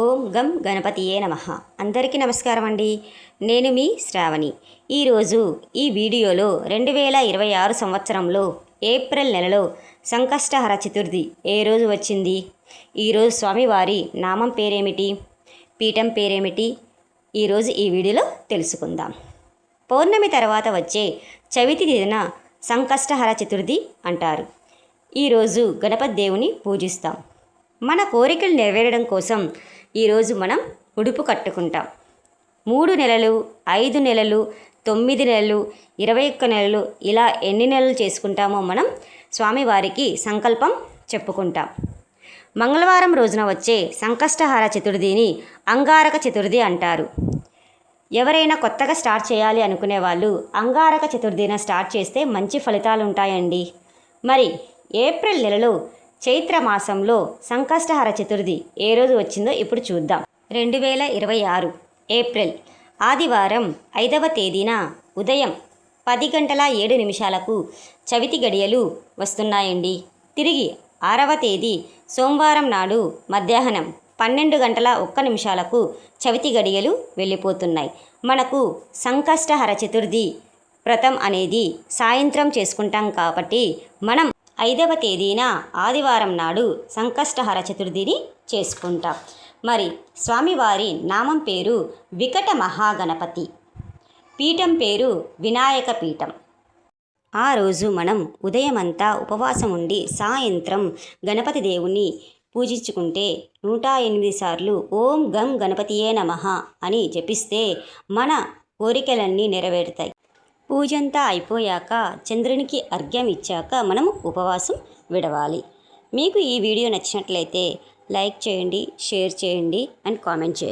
ఓం గం గణపతియే నమః. అందరికీ నమస్కారం అండి. నేను మీ శ్రావణి. ఈరోజు ఈ వీడియోలో 2026 సంవత్సరంలో ఏప్రిల్ నెలలో సంకష్టహర చతుర్థి ఏ రోజు వచ్చింది, ఈరోజు స్వామివారి నామం పేరేమిటి, పీఠం పేరేమిటి, ఈరోజు ఈ వీడియోలో తెలుసుకుందాం. పౌర్ణమి తర్వాత వచ్చే చవితి దిన సంకష్టహర చతుర్థి అంటారు. ఈరోజు గణపతి దేవుని పూజిస్తాం. మన కోరికలు నెరవేరడం కోసం ఈరోజు మనం ఉడుపు కట్టుకుంటాం. 3 నెలలు, 5 నెలలు, 9 నెలలు, 21 నెలలు ఇలా ఎన్ని నెలలు చేసుకుంటామో మనం స్వామివారికి సంకల్పం చెప్పుకుంటాం. మంగళవారం రోజున వచ్చే సంకష్టహార చతుర్థిని అంగారక చతుర్థి అంటారు. ఎవరైనా కొత్తగా స్టార్ట్ చేయాలి అనుకునే వాళ్ళు అంగారక చతుర్థిన స్టార్ట్ చేస్తే మంచి ఫలితాలు ఉంటాయండి. మరి ఏప్రిల్ నెలలో చైత్ర మాసంలో సంకష్టహర చతుర్థి ఏ రోజు వచ్చిందో ఇప్పుడు చూద్దాం. 2026 ఏప్రిల్ ఆదివారం 5వ తేదీన ఉదయం 10:07 చవితి గడియలు వస్తున్నాయండి. తిరిగి 6వ తేదీ సోమవారం నాడు మధ్యాహ్నం 12:01 చవితి గడియలు వెళ్ళిపోతున్నాయి. మనకు సంకష్టహర చతుర్థి వ్రతం అనేది సాయంత్రం చేసుకుంటాం కాబట్టి మనం 5వ తేదీన ఆదివారం నాడు సంకష్టహర చతుర్థిని చేసుకుంటాం. మరి స్వామివారి నామం పేరు వికట మహాగణపతి, పీఠం పేరు వినాయక పీఠం. ఆ రోజు మనం ఉదయమంతా ఉపవాసం ఉండి సాయంత్రం గణపతి దేవుని పూజించుకుంటే 108 సార్లు ఓం గం గణపతియే నమః అని జపిస్తే మన కోరికలన్నీ నెరవేరుతాయి. పూజంతా అయిపోయాక చంద్రునికి అర్ఘ్యం ఇచ్చాక మనం ఉపవాసం విడవాలి. మీకు ఈ వీడియో నచ్చినట్లయితే లైక్ చేయండి, షేర్ చేయండి అండ్ కామెంట్ చేయండి.